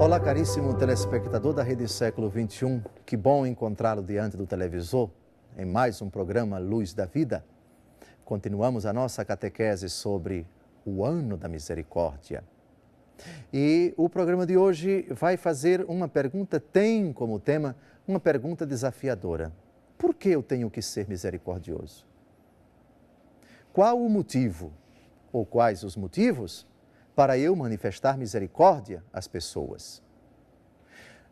Olá, caríssimo telespectador da Rede Século XXI. Que bom encontrá-lo diante do televisor em mais um programa Luz da Vida. Continuamos a nossa catequese sobre o Ano da Misericórdia. E o programa de hoje vai fazer uma pergunta, tem como tema uma pergunta desafiadora. Por que eu tenho que ser misericordioso? Qual o motivo, ou quais os motivos, para eu manifestar misericórdia às pessoas?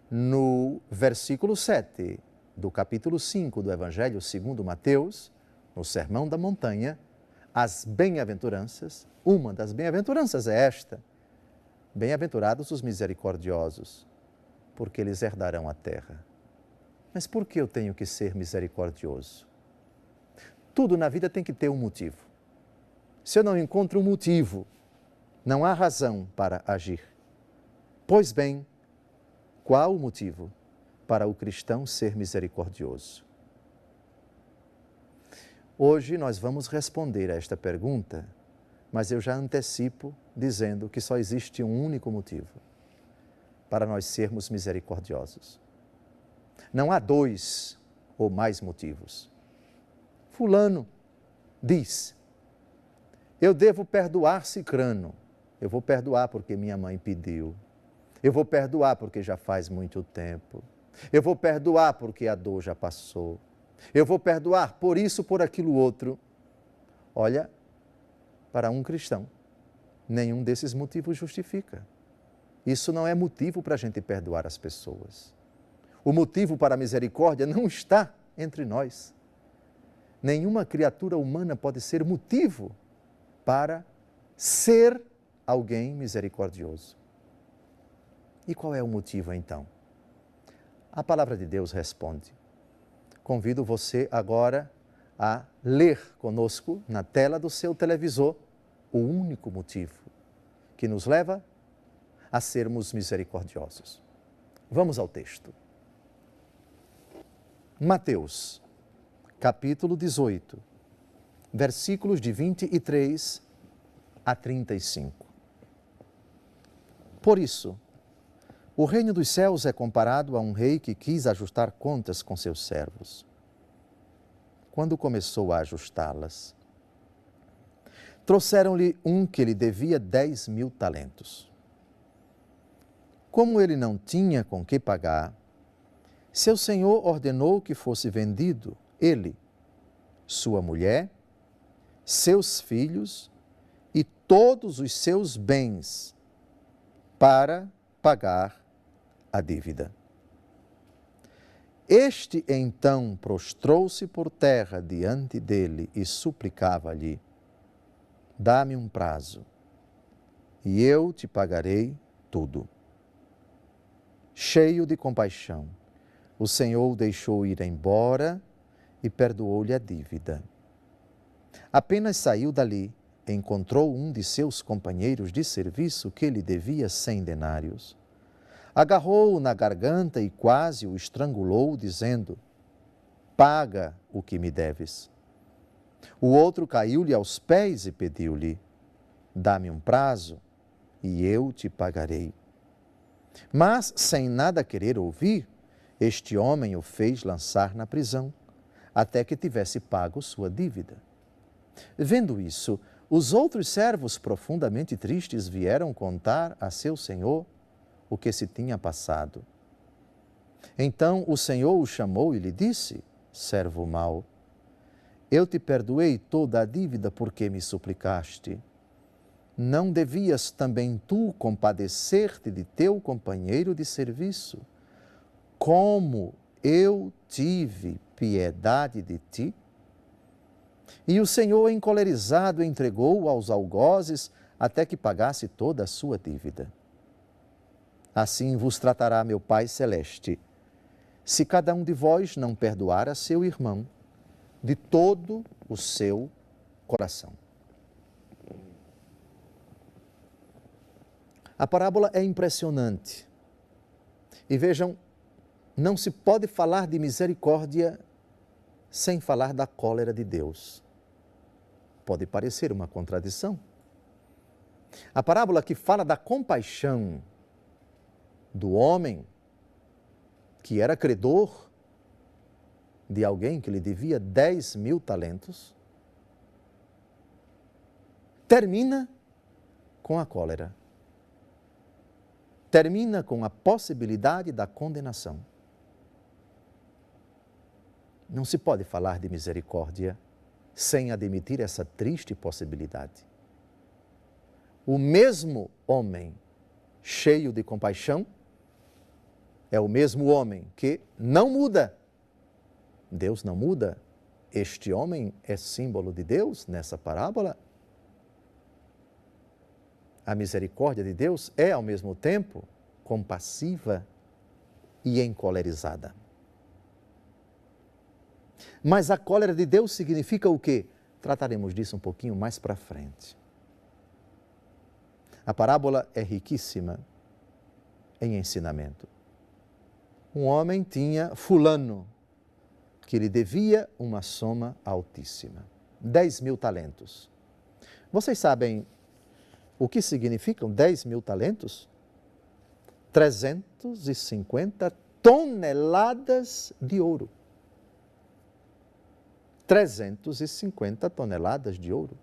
No versículo 7 do capítulo 5 do Evangelho segundo Mateus, no Sermão da Montanha, as bem-aventuranças, uma das bem-aventuranças é esta: bem-aventurados os misericordiosos, porque eles herdarão a terra. Mas por que eu tenho que ser misericordioso? Tudo na vida tem que ter um motivo. Se eu não encontro um motivo, não há razão para agir. Pois bem, qual o motivo para o cristão ser misericordioso? Hoje nós vamos responder a esta pergunta, mas eu já antecipo dizendo que só existe um único motivo para nós sermos misericordiosos. Não há dois ou mais motivos. Fulano diz: eu devo perdoar Cicrano. Eu vou perdoar porque minha mãe pediu. Eu vou perdoar porque já faz muito tempo. Eu vou perdoar porque a dor já passou. Eu vou perdoar por isso, por aquilo outro. Olha, para um cristão, nenhum desses motivos justifica. Isso não é motivo para a gente perdoar as pessoas. O motivo para a misericórdia não está entre nós. Nenhuma criatura humana pode ser motivo para ser alguém misericordioso. E qual é o motivo então? A palavra de Deus responde. Convido você agora a ler conosco na tela do seu televisor o único motivo que nos leva a sermos misericordiosos. Vamos ao texto. Mateus, capítulo 18, versículos de 23 a 35. Por isso, o reino dos céus é comparado a um rei que quis ajustar contas com seus servos. Quando começou a ajustá-las, trouxeram-lhe um que lhe devia 10.000 talentos. Como ele não tinha com que pagar, seu senhor ordenou que fosse vendido ele, sua mulher, seus filhos e todos os seus bens para pagar a dívida. Este então prostrou-se por terra diante dele e suplicava-lhe: dá-me um prazo, e eu te pagarei tudo. Cheio de compaixão, o Senhor o deixou ir embora e perdoou-lhe a dívida. Apenas saiu dali, encontrou um de seus companheiros de serviço que lhe devia 100 denários. Agarrou-o na garganta e quase o estrangulou, dizendo: paga o que me deves. O outro caiu-lhe aos pés e pediu-lhe: dá-me um prazo e eu te pagarei. Mas, sem nada querer ouvir, este homem o fez lançar na prisão, até que tivesse pago sua dívida. Vendo isso, os outros servos, profundamente tristes, vieram contar a seu senhor o que se tinha passado. Então o senhor o chamou e lhe disse: servo mau, eu te perdoei toda a dívida porque me suplicaste. Não devias também tu compadecer-te de teu companheiro de serviço, como eu tive piedade de ti? E o Senhor, encolerizado, entregou-o aos algozes até que pagasse toda a sua dívida. Assim vos tratará meu Pai Celeste, se cada um de vós não perdoar a seu irmão de todo o seu coração. A parábola é impressionante. E vejam, não se pode falar de misericórdia sem falar da cólera de Deus. Pode parecer uma contradição. A parábola que fala da compaixão do homem que era credor de alguém que lhe devia 10.000 talentos, termina com a cólera. Termina com a possibilidade da condenação. Não se pode falar de misericórdia sem admitir essa triste possibilidade. O mesmo homem cheio de compaixão é o mesmo homem que não muda. Deus não muda. Este homem é símbolo de Deus nessa parábola. A misericórdia de Deus é, ao mesmo tempo, compassiva e encolerizada. Mas a cólera de Deus significa o quê? Trataremos disso um pouquinho mais para frente. A parábola é riquíssima em ensinamento. Um homem tinha fulano, que lhe devia uma soma altíssima, 10.000 talentos. Vocês sabem o que significam 10.000 talentos? 350 toneladas de ouro. 350 toneladas de ouro.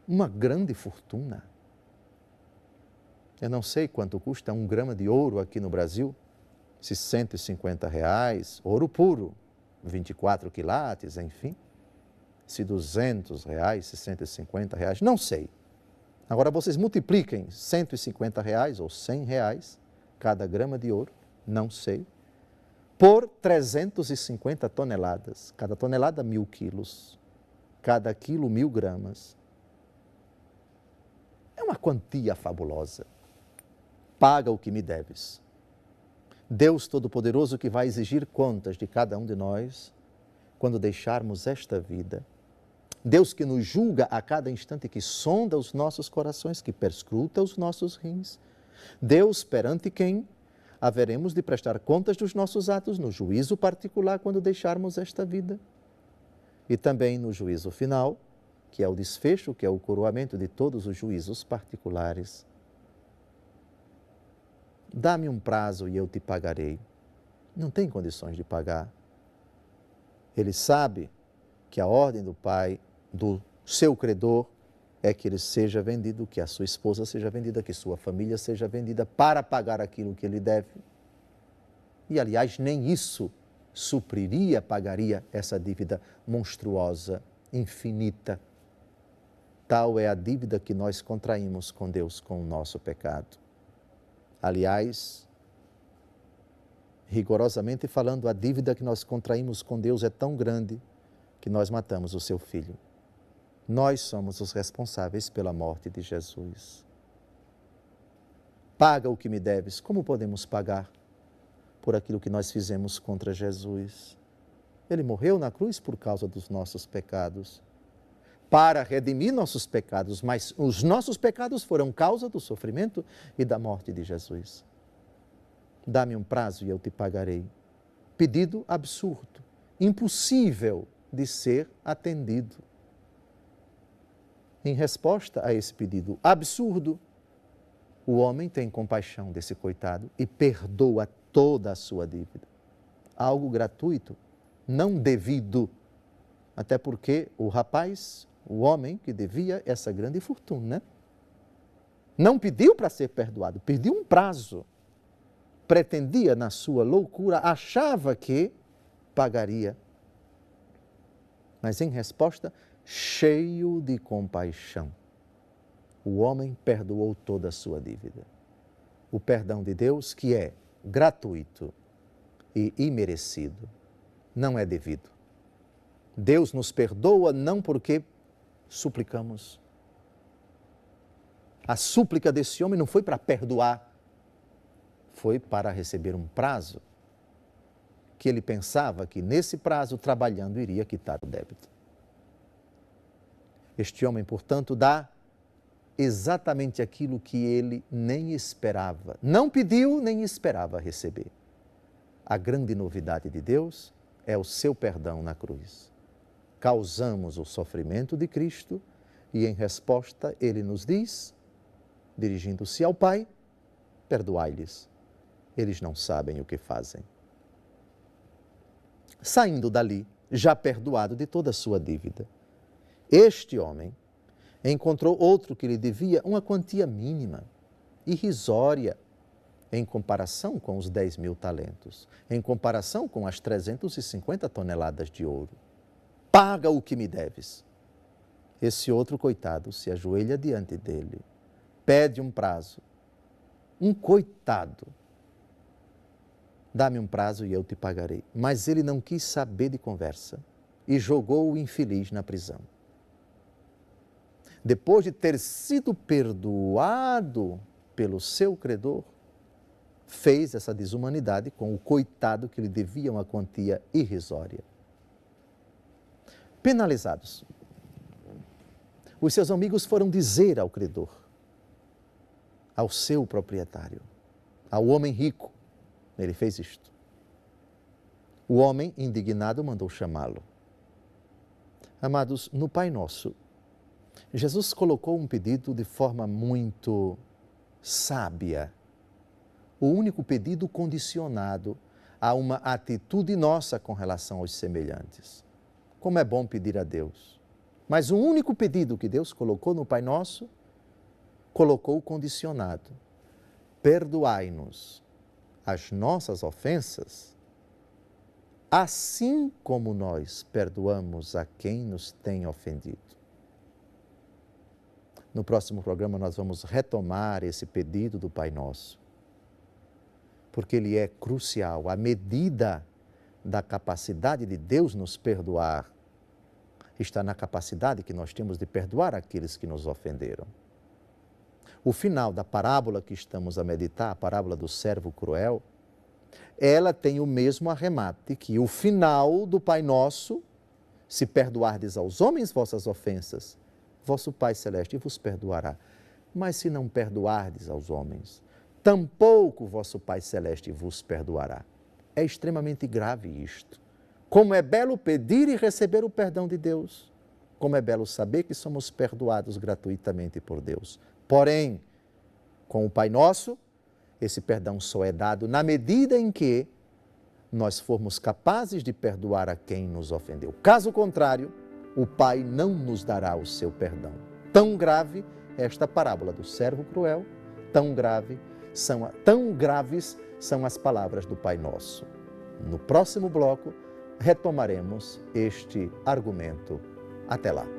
Uma grande fortuna. Eu não sei quanto custa 1 grama de ouro aqui no Brasil, se R$150, ouro puro, 24 quilates, enfim. Se R$200, se R$150, não sei. Agora vocês multipliquem R$150 ou R$100 cada grama de ouro, não sei, por 350 toneladas. Cada tonelada 1.000 quilos, cada quilo 1.000 gramas. É uma quantia fabulosa. Paga o que me deves. Deus Todo-Poderoso que vai exigir contas de cada um de nós quando deixarmos esta vida. Deus que nos julga a cada instante, que sonda os nossos corações, que perscruta os nossos rins. Deus perante quem haveremos de prestar contas dos nossos atos no juízo particular quando deixarmos esta vida. E também no juízo final, que é o desfecho, que é o coroamento de todos os juízos particulares. Dá-me um prazo e eu te pagarei. Não tem condições de pagar. Ele sabe que a ordem do pai, do seu credor, é que ele seja vendido, que a sua esposa seja vendida, que sua família seja vendida para pagar aquilo que ele deve. E, aliás, nem isso supriria, pagaria essa dívida monstruosa, infinita. Tal é a dívida que nós contraímos com Deus com o nosso pecado. Aliás, rigorosamente falando, a dívida que nós contraímos com Deus é tão grande que nós matamos o seu Filho. Nós somos os responsáveis pela morte de Jesus. Paga o que me deves. Como podemos pagar por aquilo que nós fizemos contra Jesus? Ele morreu na cruz por causa dos nossos pecados, para redimir nossos pecados, mas os nossos pecados foram causa do sofrimento e da morte de Jesus. Dá-me um prazo e eu te pagarei. Pedido absurdo, impossível de ser atendido. Em resposta a esse pedido absurdo, o homem tem compaixão desse coitado e perdoa toda a sua dívida. Algo gratuito, não devido, até porque o rapaz, o homem que devia essa grande fortuna, não pediu para ser perdoado, pediu um prazo. Pretendia, na sua loucura, achava que pagaria. Mas em resposta, cheio de compaixão, o homem perdoou toda a sua dívida. O perdão de Deus, que é gratuito e imerecido, não é devido. Deus nos perdoa não porque suplicamos. A súplica desse homem não foi para perdoar, foi para receber um prazo que ele pensava que nesse prazo, trabalhando, iria quitar o débito. Este homem, portanto, dá exatamente aquilo que ele nem esperava, não pediu nem esperava receber. A grande novidade de Deus é o seu perdão na cruz. Causamos o sofrimento de Cristo e, em resposta, ele nos diz: dirigindo-se ao pai, perdoai-lhes, eles não sabem o que fazem. Saindo dali, já perdoado de toda a sua dívida, este homem encontrou outro que lhe devia uma quantia mínima, irrisória, em comparação com os 10.000 talentos, em comparação com as 350 toneladas de ouro. Paga o que me deves. Esse outro coitado se ajoelha diante dele, pede um prazo. Um coitado. Dá-me um prazo e eu te pagarei. Mas ele não quis saber de conversa e jogou o infeliz na prisão. Depois de ter sido perdoado pelo seu credor, fez essa desumanidade com o coitado que lhe devia uma quantia irrisória. Penalizados, os seus amigos foram dizer ao credor, ao seu proprietário, ao homem rico, ele fez isto. O homem, indignado, mandou chamá-lo. Amados, no Pai Nosso, Jesus colocou um pedido de forma muito sábia. O único pedido condicionado a uma atitude nossa com relação aos semelhantes. Como é bom pedir a Deus. Mas o único pedido que Deus colocou no Pai Nosso, colocou condicionado. Perdoai-nos as nossas ofensas, assim como nós perdoamos a quem nos tem ofendido. No próximo programa nós vamos retomar esse pedido do Pai Nosso, porque ele é crucial. A medida da capacidade de Deus nos perdoar está na capacidade que nós temos de perdoar aqueles que nos ofenderam. O final da parábola que estamos a meditar, a parábola do servo cruel, ela tem o mesmo arremate que o final do Pai Nosso, se perdoardes aos homens vossas ofensas, vosso Pai Celeste vos perdoará. Mas se não perdoardes aos homens, tampouco vosso Pai Celeste vos perdoará. É extremamente grave isto. Como é belo pedir e receber o perdão de Deus. Como é belo saber que somos perdoados gratuitamente por Deus. Porém, com o Pai Nosso, esse perdão só é dado na medida em que nós formos capazes de perdoar a quem nos ofendeu. Caso contrário, o Pai não nos dará o seu perdão. Tão grave é esta parábola do servo cruel, tão graves são as palavras do Pai Nosso. No próximo bloco, retomaremos este argumento. Até lá.